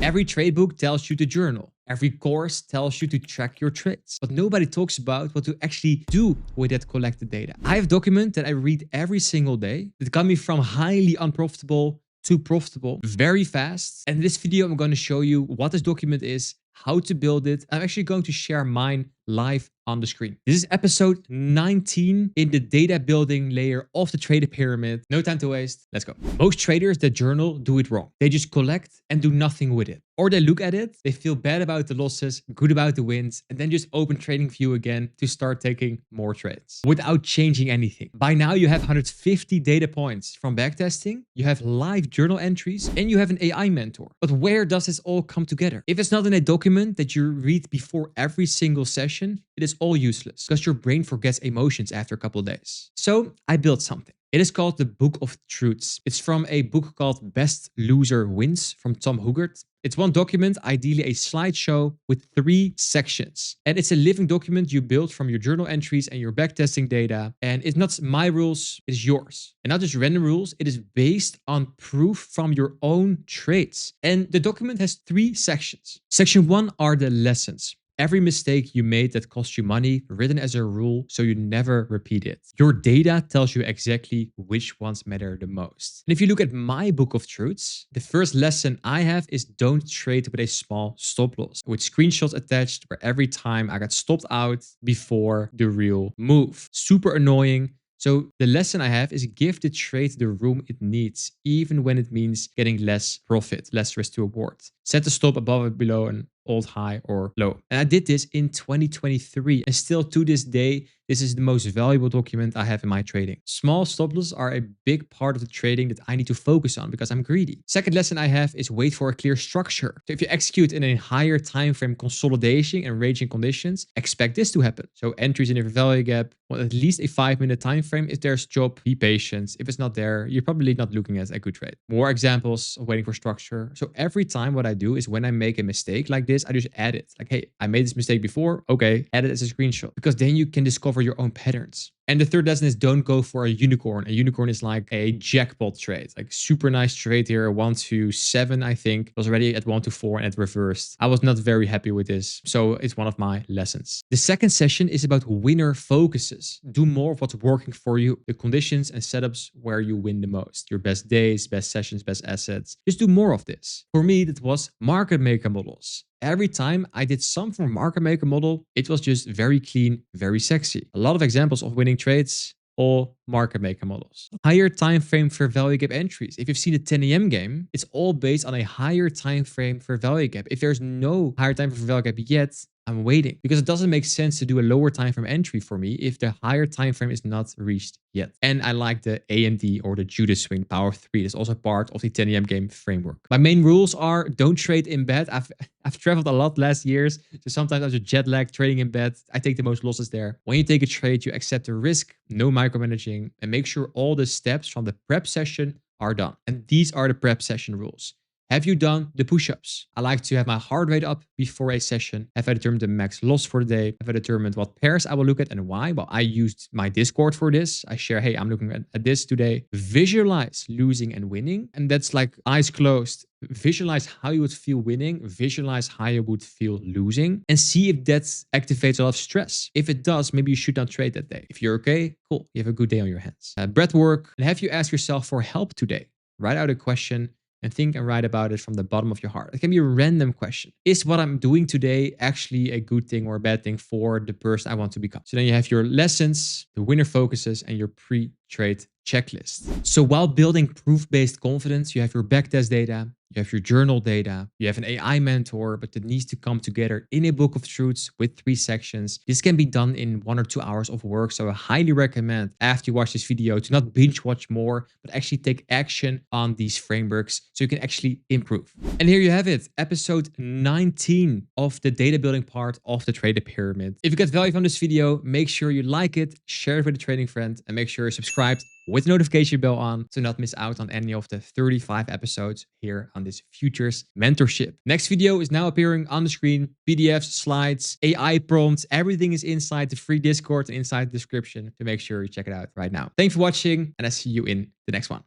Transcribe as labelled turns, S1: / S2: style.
S1: Every trade book tells you to journal. Every course tells you to track your trades. But nobody talks about what to actually do with that collected data. I have a document that I read every single day that got me from highly unprofitable to profitable very fast. And in this video, I'm going to show you what this document is, how to build it. I'm actually going to share mine live on the screen. This is episode 19 in the data building layer of the trader pyramid. No time to waste. Let's go. Most traders that journal do it wrong. They just collect and do nothing with it. Or they look at it, they feel bad about the losses, good about the wins, and then just open TradingView again to start taking more trades without changing anything. By now, you have 150 data points from backtesting, you have live journal entries, and you have an AI mentor. But where does this all come together? If it's not in a document that you read before every single session, it is all useless because your brain forgets emotions after a couple of days. So I built something. It is called the Book of Truths. It's from a book called Best Loser Wins from Tom Hoogert. It's one document, ideally a slideshow with 3 sections. And it's a living document you build from your journal entries and your backtesting data. And it's not my rules, it's yours. And not just random rules, it is based on proof from your own trades. And the document has 3 sections. Section 1 are the lessons. Every mistake you made that cost you money, written as a rule, so you never repeat it. Your data tells you exactly which ones matter the most. And if you look at my Book of Truths, the first lesson I have is don't trade with a small stop loss, with screenshots attached where every time I got stopped out before the real move. Super annoying. So the lesson I have is give the trade the room it needs, even when it means getting less profit, less risk to reward. Set the stop above or below an old high or low. And I did this in 2023. And still to this day, this is the most valuable document I have in my trading. Small stop losses are a big part of the trading that I need to focus on because I'm greedy. Second lesson I have is wait for a clear structure. So if you execute in a higher time frame consolidation and ranging conditions, expect this to happen. So entries in a value gap, well, at least a 5-minute time frame. If there's job, be patient. If it's not there, you're probably not looking at a good trade. More examples of waiting for structure. So every time what I do is when I make a mistake like this, I just add it. Like, hey, I made this mistake before. Okay, add it as a screenshot because then you can discover your own patterns. And the third lesson is don't go for a unicorn. A unicorn is like a jackpot trade, like super nice trade here, 1 to 7, I think. It was already at 1 to 4 and it reversed. I was not very happy with this. So it's one of my lessons. The second session is about winner focuses. Do more of what's working for you, the conditions and setups where you win the most. Your best days, best sessions, best assets. Just do more of this. For me, that was market maker models. Every time I did some from market maker model, it was just very clean, very sexy. A lot of examples of winning trades, all market maker models. Higher time frame for value gap entries. If you've seen the 10 AM game, it's all based on a higher time frame for value gap. If there's no higher time frame for value gap yet, I'm waiting because it doesn't make sense to do a lower time frame entry for me if the higher time frame is not reached yet. And I like the AMD or the Judas swing power of 3. That's also part of the 10 AM game framework. My main rules are don't trade in bed. I've traveled a lot last years, so sometimes I was jet lag trading in bed. I take the most losses there. When you take a trade, you accept the risk, no micromanaging, and make sure all the steps from the prep session are done. And these are the prep session rules. Have you done the push-ups? I like to have my heart rate up before a session. Have I determined the max loss for the day? Have I determined what pairs I will look at and why? Well, I used my Discord for this. I share, hey, I'm looking at this today. Visualize losing and winning. And that's like eyes closed. Visualize how you would feel winning. Visualize how you would feel losing. And see if that activates a lot of stress. If it does, maybe you should not trade that day. If you're okay, cool. You have a good day on your hands. Breath work. And have you asked yourself for help today? Write out a question and think and write about it from the bottom of your heart. It can be a random question. Is what I'm doing today actually a good thing or a bad thing for the person I want to become? So then you have your lessons, the winner focuses, and your pre-trade checklist. So while building proof-based confidence, you have your backtest data, you have your journal data, you have an AI mentor, but it needs to come together in a book of truths with 3 sections. This can be done in 1 or 2 hours of work. So I highly recommend after you watch this video to not binge watch more, but actually take action on these frameworks so you can actually improve. And here you have it, episode 19 of the data building part of the trader pyramid. If you got value from this video, make sure you like it, share it with a trading friend, and make sure you're subscribed with the notification bell on to not miss out on any of the 35 episodes here on this futures mentorship. Next video is now appearing on the screen. PDFs, slides, AI prompts, everything is inside the free Discord and inside the description. So make sure you check it out right now. Thanks for watching and I see you in the next one.